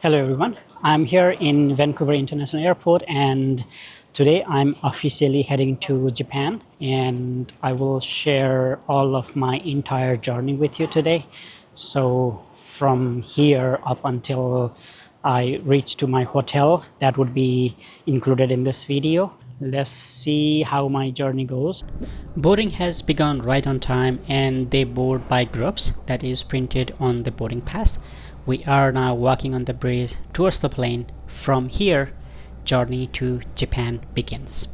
Hello everyone, I'm here in Vancouver International Airport and today I'm officially heading to Japan and I will share all of my entire journey with you today. So from here up until I reach to my hotel, that would be included in this video. Let's see how my journey goes. Boarding has begun right on time and they board by groups, that is printed on the boarding pass. We are now walking on the bridge towards the plane. From here, journey to Japan begins.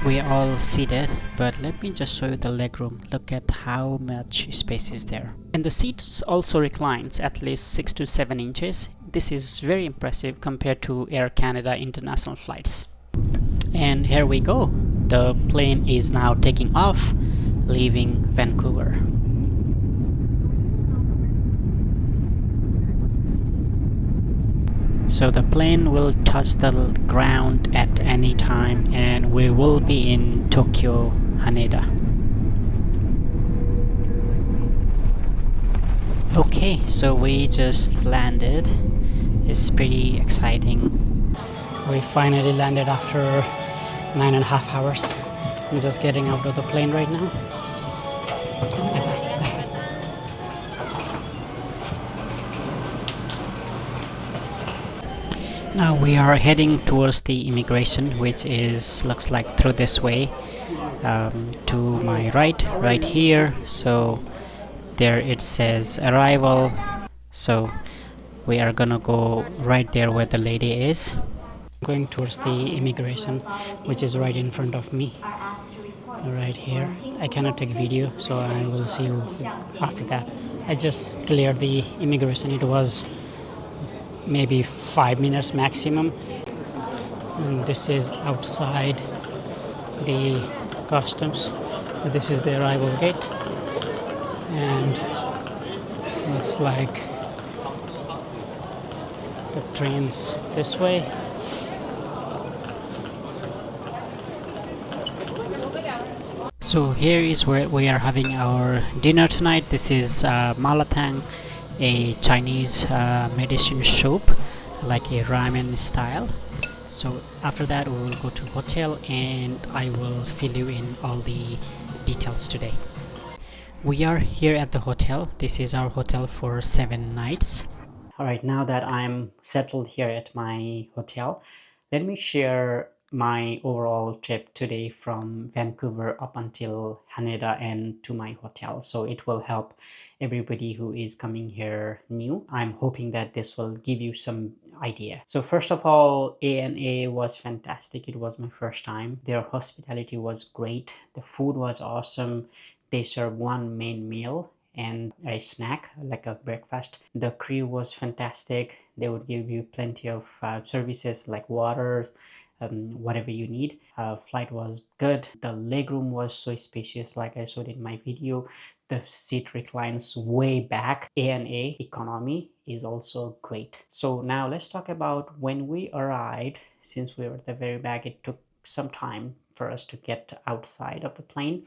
We are all seated, but let me just show you the legroom. Look at how much space is there. And the seats also reclines at least 6 to 7 inches. This is very impressive compared to Air Canada international flights. And here we go. The plane is now taking off, leaving Vancouver. So the plane will touch the ground at any time and we will be in Tokyo Haneda. Okay, so we just landed. It's pretty exciting. We finally landed after 9.5 hours. I'm just getting out of the plane right now. Now we are heading towards the immigration, which is looks like through this way. To my right here. So there it says arrival. So we are gonna go right there where the lady is. Going towards the immigration, which is right in front of me. Right here. I cannot take video, so I will see you after that. I just cleared the immigration. It was maybe 5 minutes maximum. And this is outside the customs. So this is the arrival gate. And looks like the train's this way. So here is where we are having our dinner tonight. This is malatang, a Chinese medicine soup, like a ramen style. So after that we will go to hotel and I will fill you in all the details today. We are here at the hotel. This is our hotel for 7 nights. Alright, now that I'm settled here at my hotel, let me share my overall trip today from Vancouver up until Haneda and to my hotel. So it will help everybody who is coming here new. I'm hoping that this will give you some idea. So first of all, ANA was fantastic. It was my first time. Their hospitality was great. The food was awesome. They serve one main meal and a snack like a breakfast. The crew was fantastic. They would give you plenty of services like water, whatever you need. Flight was good. The legroom was so spacious, like I showed in my video. The seat reclines way back. ANA economy is also great. So now let's talk about when we arrived. Since we were at the very back, it took some time for us to get outside of the plane.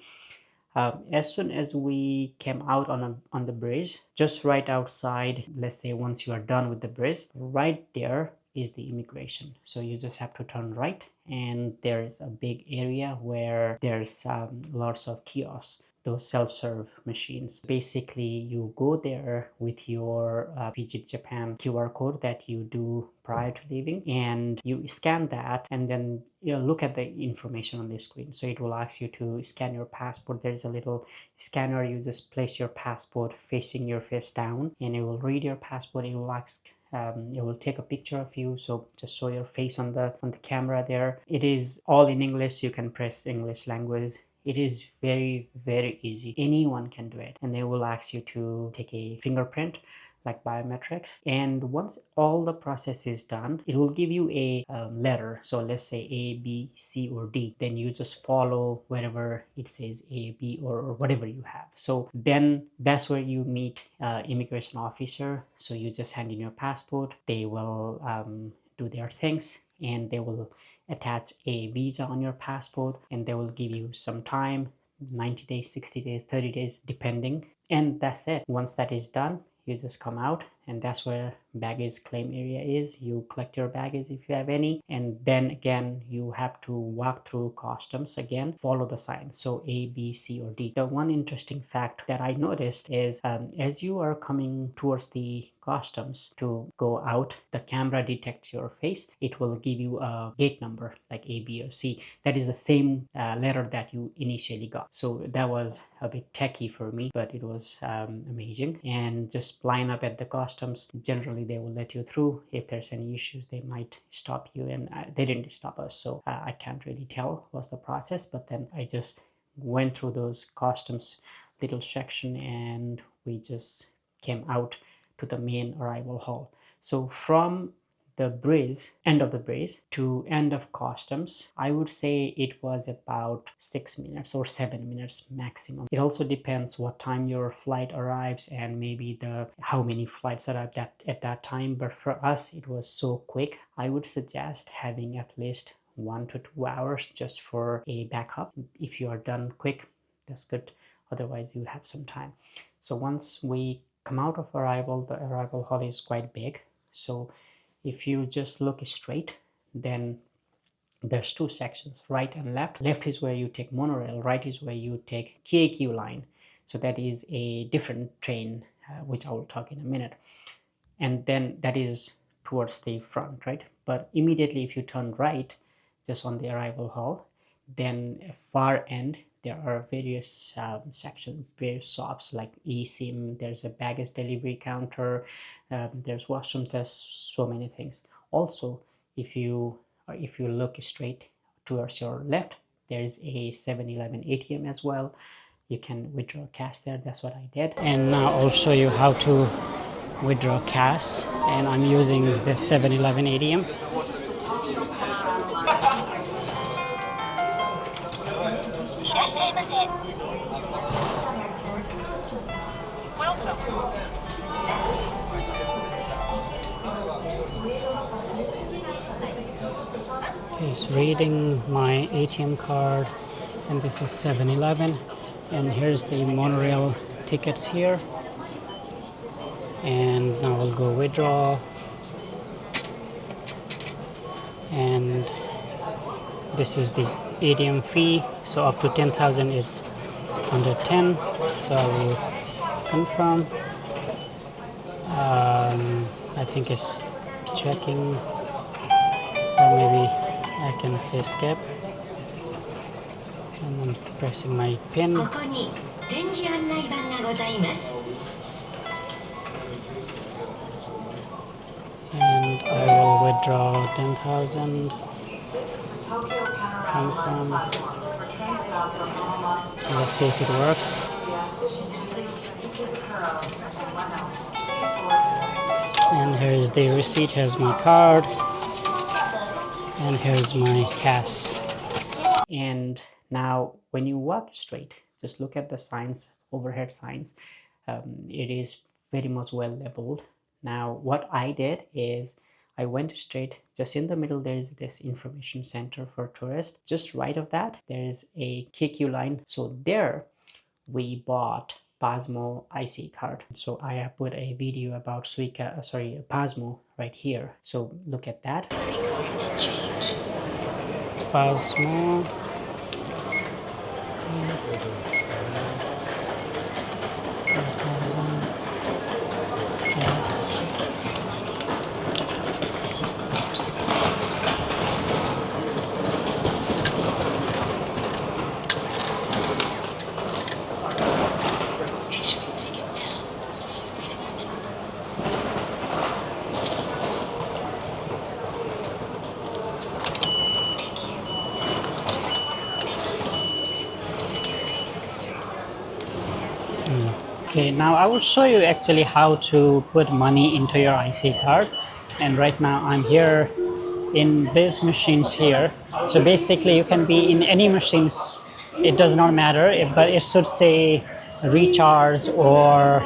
As soon as we came out on the bridge, just right outside, let's say once you are done with the bridge, right there is the immigration. So you just have to turn right and there is a big area where there's lots of kiosks, those self-serve machines. Basically you go there with your Visit Japan QR code that you do prior to leaving and you scan that and then you look at the information on the screen. So it will ask you to scan your passport. There's a little scanner. You just place your passport facing your face down and it will read your passport. It will ask it will take a picture of you, so just show your face on the camera there. It is all in English. You can press English language. It is very easy. Anyone can do it, and they will ask you to take a fingerprint like biometrics, and once all the process is done, it will give you a letter. So let's say A, B, C, or D. Then you just follow wherever it says A, B, or whatever you have. So then that's where you meet immigration officer. So you just hand in your passport. They will do their things and they will attach a visa on your passport and they will give you some time, 90 days, 60 days, 30 days, depending. And that's it. Once that is done, you just come out, and that's where baggage claim area is. You collect your baggage if you have any, and then again you have to walk through customs again, follow the signs, so A, B, C, or D. The one interesting fact that I noticed is as you are coming towards the customs to go out, the camera detects your face. It will give you a gate number like A, B, or C. That is the same letter that you initially got. So that was a bit techy for me, but it was amazing. And just line up at the customs. Generally they will let you through. If there's any issues, they might stop you, and they didn't stop us, so I can't really tell what's the process. But then I just went through those customs little section, and we just came out to the main arrival hall. So from the bridge, end of the bridge to end of customs, I would say it was about 6 minutes or 7 minutes maximum. It also depends what time your flight arrives and maybe the how many flights arrived at that time. But for us, it was so quick. I would suggest having at least 1 to 2 hours just for a backup. If you are done quick, that's good. Otherwise, you have some time. So once we come out of arrival, the arrival hall is quite big. So if you just look straight, then there's two sections, right and left. Left is where you take monorail, right is where you take Keikyu line. So that is a different train, which I will talk in a minute. And then that is towards the front, right? But immediately if you turn right, just on the arrival hall, then far end, there are various sections, various shops like eSIM, there's a baggage delivery counter, there's washroom tests, so many things. Also, if you look straight towards your left, there is a 7-Eleven ATM as well. You can withdraw cash there. That's what I did. And now I'll show you how to withdraw cash, and I'm using the 7-Eleven ATM. Okay, it's reading my ATM card, and this is 7-Eleven, and here's the monorail tickets here. And now we'll go withdraw, and this is the ATM fee, so up to 10,000 is 110, so I will confirm. I think it's checking, or maybe I can say skip, and I'm pressing my pin. And I will withdraw 10,000. Confirm. Let's see if it works. And here's the receipt. Here's my card. And here's my cash. And now when you walk straight, just look at the signs, overhead signs. It is very much well labeled. Now what I did is I went straight. Just in the middle there is this information center for tourists. Just right of that there is a Keikyu line. So there we bought Pasmo IC card. So I have put a video about Pasmo right here. So look at that. Pasmo. Okay, now I will show you actually how to put money into your IC card. And right now I'm here in these machines here. So basically you can be in any machines, it does not matter, but it should say recharge or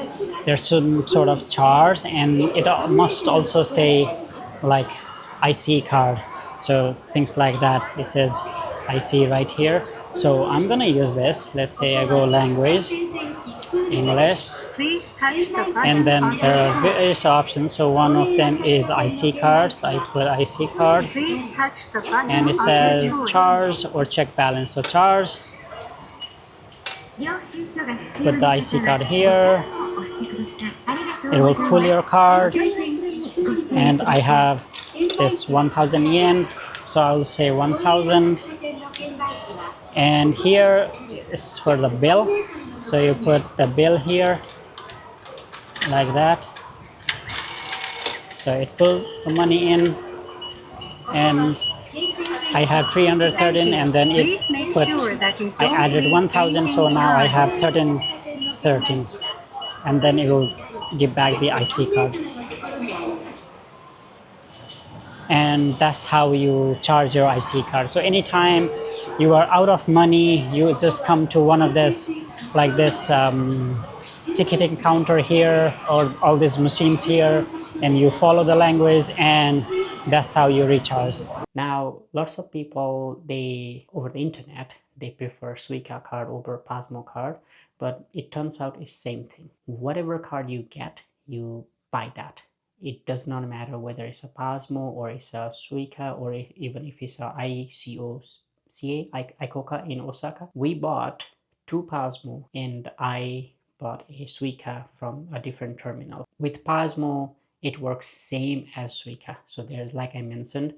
there's some sort of charge, and it must also say like IC card. So things like that, it says IC right here. So I'm gonna use this. Let's say I go language, English. And then there are various options. So one of them is IC cards. I put IC card. And it says charge or check balance. So charge, put the IC card here. It will pull your card. And I have this 1000 yen. So I'll say 1000. And here is for the bill. So you put the bill here like that. So it pulled the money in, and I have 313, and then it put, I added 1000, so now I have 1313, and then it will give back the IC card. And that's how you charge your IC card. So anytime you are out of money, you just come to one of this, like this ticketing counter here, or all these machines here, and you follow the language, and that's how you recharge. Now, lots of people, they over the internet, they prefer Suica card over Pasmo card, but it turns out it's same thing. Whatever card you get, you buy that. It does not matter whether it's a Pasmo or it's a Suica, or even if it's a Ikoka in Osaka. We bought 2 Pasmo, and I bought a Suica from a different terminal. With Pasmo, it works same as Suica. So there's, like I mentioned,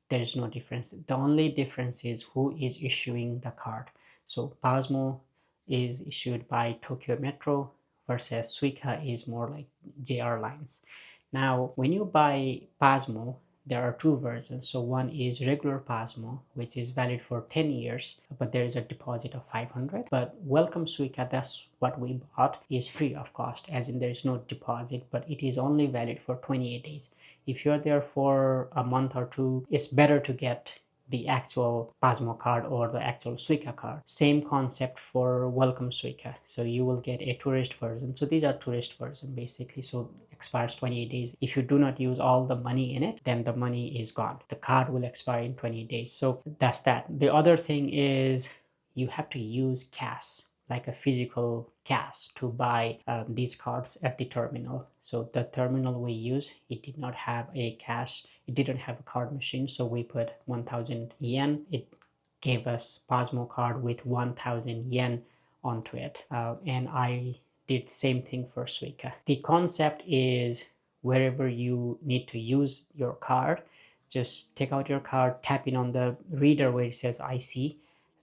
there is no difference. The only difference is who is issuing the card. So Pasmo is issued by Tokyo Metro versus Suica is more like JR lines. Now, when you buy Pasmo, there are 2 versions. So one is regular Pasmo, which is valid for 10 years, but there is a deposit of 500. But Welcome Suica, that's what we bought, is free of cost, as in there is no deposit, but it is only valid for 28 days. If you're there for a month or 2, it's better to get the actual Pasmo card or the actual Suica card. Same concept for Welcome Suica. So you will get a tourist version. So these are tourist version basically. So expires 28 days. If you do not use all the money in it, then the money is gone. The card will expire in 28 days. So that's that. The other thing is you have to use cash, like a physical cash, to buy these cards at the terminal. So the terminal we use, it did not have a cash, it didn't have a card machine, so we put 1000 yen. It gave us Pasmo card with 1000 yen onto it, and I did the same thing for Suica. The concept is wherever you need to use your card, just take out your card, tap in on the reader where it says IC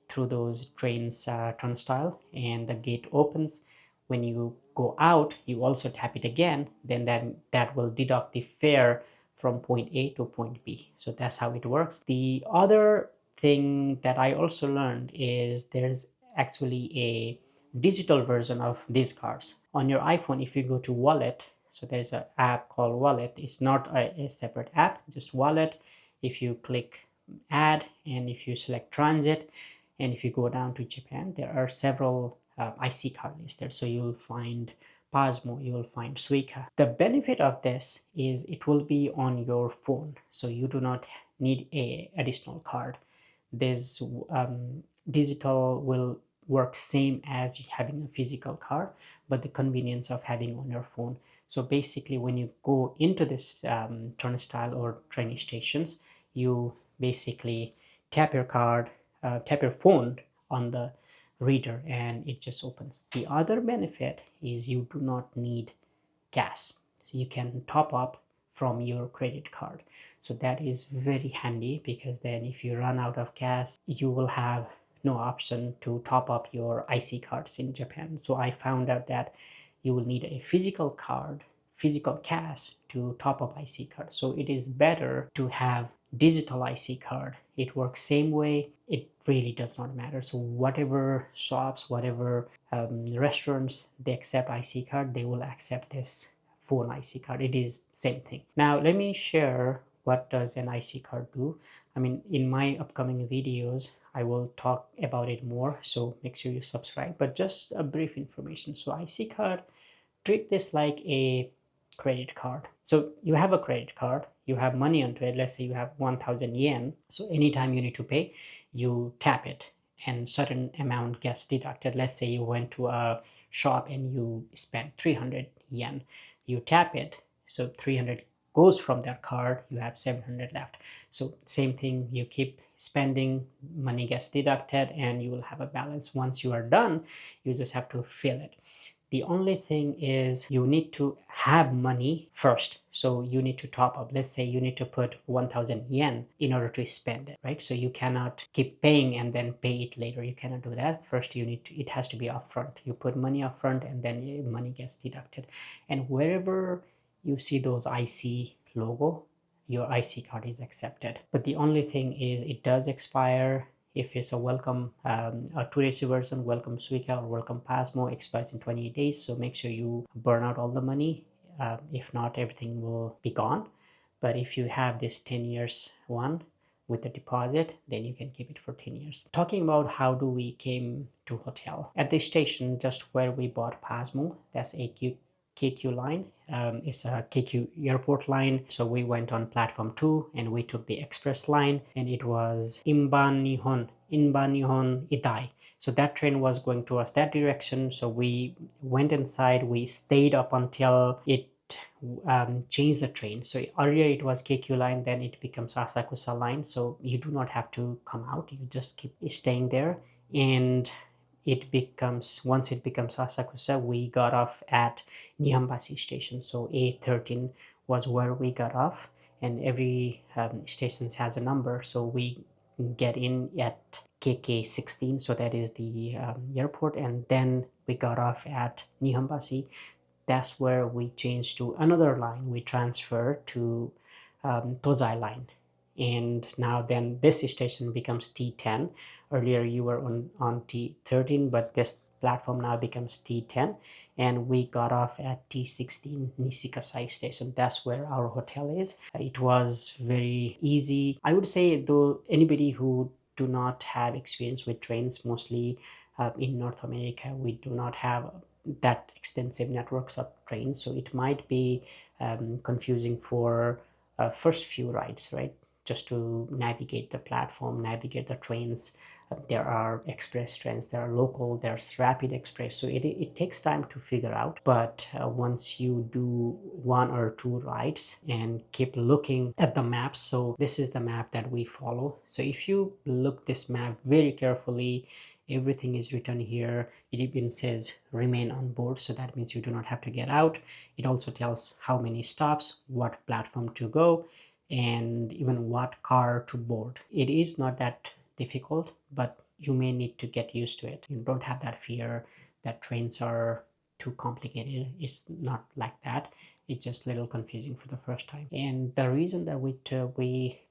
through those trains turnstile, and the gate opens. When you go out, you also tap it again, then that will deduct the fare from point A to point B. So that's how it works. The other thing that I also learned is there's actually a digital version of these cards. On your iPhone, if you go to Wallet, so there's an app called Wallet. It's not a separate app, just Wallet. If you click Add, and if you select Transit, and if you go down to Japan, there are several IC card listed. So you'll find Pasmo, you will find Suica. The benefit of this is it will be on your phone, so you do not need a additional card. This digital will work same as having a physical card, but the convenience of having on your phone. So basically, when you go into this turnstile or train stations, you basically tap your card, tap your phone on the reader, and it just opens. The other benefit is you do not need gas, so you can top up from your credit card. So that is very handy, because then if you run out of gas, you will have no option to top up your IC cards in Japan. So I found out that you will need a physical card, physical cash, to top up IC card. So it is better to have digital IC card. It works same way. It really does not matter. So whatever shops, whatever restaurants they accept IC card, they will accept this phone IC card. It is same thing. Now let me share what does an IC card do. I mean, in my upcoming videos, I will talk about it more, so make sure you subscribe. But just a brief information. So IC card, treat this like a credit card. So you have a credit card, you have money onto it. Let's say you have 1000 yen. So anytime you need to pay, you tap it and certain amount gets deducted. Let's say you went to a shop and you spend 300 yen. You tap it, so 300 goes from that card, you have 700 left. So same thing, you keep spending, money gets deducted, and you will have a balance. Once you are done, you just have to fill it. The only thing is you need to have money first. So you need to top up. Let's say you need to put 1000 yen in order to spend it, right? So you cannot keep paying and then pay it later. You cannot do that. First, you need to, it has to be upfront. You put money upfront and then money gets deducted. And wherever you see those IC logo, your IC card is accepted. But the only thing is it does expire. If it's a welcome, a tourist version, welcome Suika or welcome Pasmo expires in 28 days. So make sure you burn out all the money. If not, everything will be gone. But if you have this 10 years one with the deposit, then you can keep it for 10 years. Talking about how do we came to hotel. At the station, just where we bought Pasmo, that's a Keikyu line. It's a Keikyu airport line. So we went on platform 2 and we took the express line, and it was Inban Nihon Itai. So that train was going towards that direction. So we went inside, we stayed up until it change the train. So earlier it was Keikyu line, then it becomes Asakusa line. So you do not have to come out, you just keep staying there. And it becomes, once it becomes Asakusa, we got off at Nihonbashi station. So A13 was where we got off, and every station has a number. So we get in at KK16, so that is the airport, and then we got off at Nihonbashi. That's where we changed to another line. We transfer to Tozai line, and now then this station becomes T10. Earlier you were on T13, but this platform now becomes T10, and we got off at T16 Nishikasai station. That's where our hotel is. It was very easy, I would say, though anybody who do not have experience with trains, mostly in North America, we do not have that extensive networks of trains, so it might be confusing for first few rides, right? Just to navigate the platform, navigate the trains. There are express trains, there are local, there's rapid express, so it takes time to figure out. But once you do one or two rides and keep looking at the maps, so this is the map that we follow. So if you look this map very carefully, everything is written here. It even says remain on board, so that means you do not have to get out. It also tells how many stops, what platform to go, and even what car to board. It is not that difficult, but you may need to get used to it. You don't have that fear that trains are too complicated. It's not like that. It's just a little confusing for the first time. And the reason that we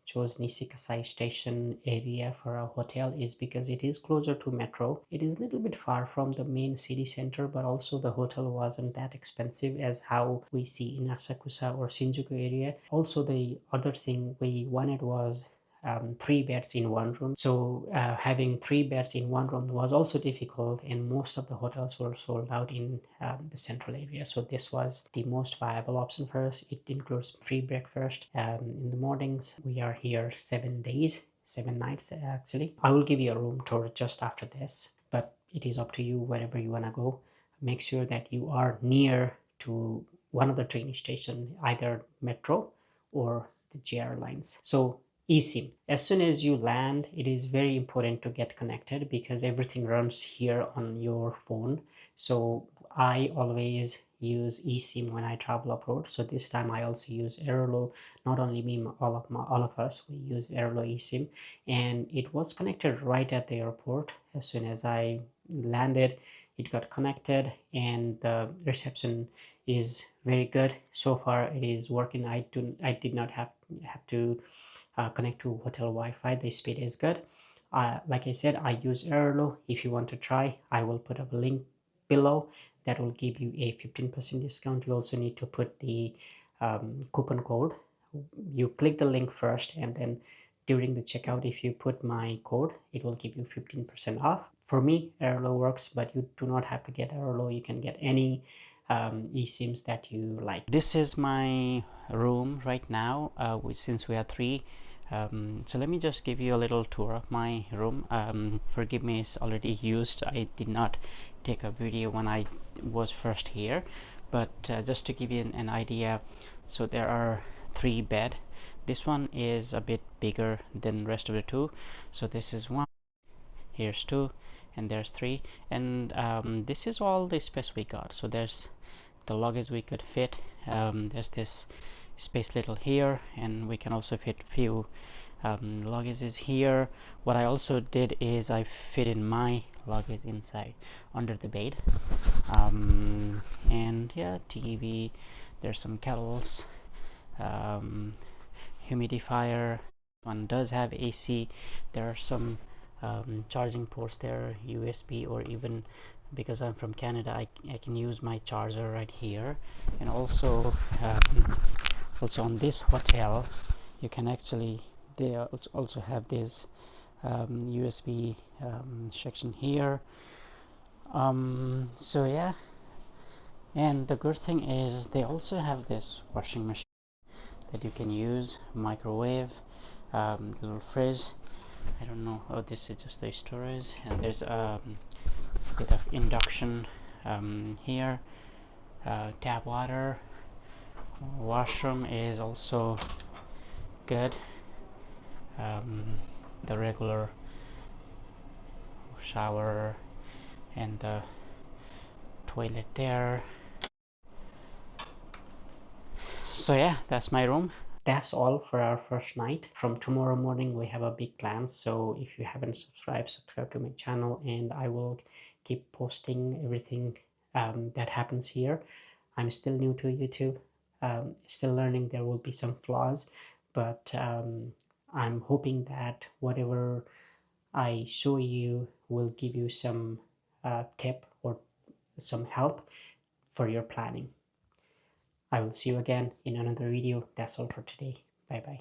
chose Nishikasai station area for our hotel is because it is closer to metro. It is a little bit far from the main city center, but also the hotel wasn't that expensive as how we see in Asakusa or Shinjuku area. Also, the other thing we wanted was 3 beds in one room. So having 3 beds in one room was also difficult, and most of the hotels were sold out in the central area. So this was the most viable option for us. It includes free breakfast in the mornings. We are here 7 days, 7 nights actually. I will give you a room tour just after this, but it is up to you wherever you want to go. Make sure that you are near to one of the train station, either metro or the JR lines. So eSIM. As soon as you land, it is very important to get connected because everything runs here on your phone. So I always use eSIM when I travel abroad. So this time I also use Airalo. Not only me, all of us, we use Airalo eSIM, and it was connected right at the airport. As soon as I landed, it got connected, and the reception is very good. So far it is working. I did not have to connect to hotel Wi-Fi. The speed is good. Like I said, I use Airalo. If you want to try, I will put up a link below that will give you a 15% discount. You also need to put the coupon code. You click the link first, and then during the checkout, if you put my code, it will give you 15% off. For me, Airalo works, but you do not have to get Airalo. You can get any eSIMs that you like. This is my room right now. Since we are 3, So let me just give you a little tour of my room. Forgive me, it's already used. I did not take a video when I was first here, but just to give you an idea, so there are 3 beds. This one is a bit bigger than the rest of the 2. So this is 1, here's 2, and there's 3. And this is all the space we got. So there's the luggage we could fit. There's this space little here, and we can also fit few luggage is here. What I also did is I fit in my luggage inside under the bed. And yeah, TV, there's some kettles, um, humidifier. One does have AC. There are some charging ports there, USB, or even because I'm from Canada, I can use my charger right here. And also on this hotel, you can actually, they also have this USB section here. So yeah, and the good thing is they also have this washing machine that you can use, microwave, little fridge. I don't know, oh, this is just the storage, and there's a bit of induction here, tap water. Washroom is also good, the regular shower and the toilet there. So yeah, that's my room. That's all for our first night. From tomorrow morning we have a big plan, so if you haven't subscribed, subscribe to my channel, and I will keep posting everything that happens here. I'm still new to YouTube, still learning. There will be some flaws, but I'm hoping that whatever I show you will give you some tip or some help for your planning. I will see you again in another video. That's all for today. Bye bye.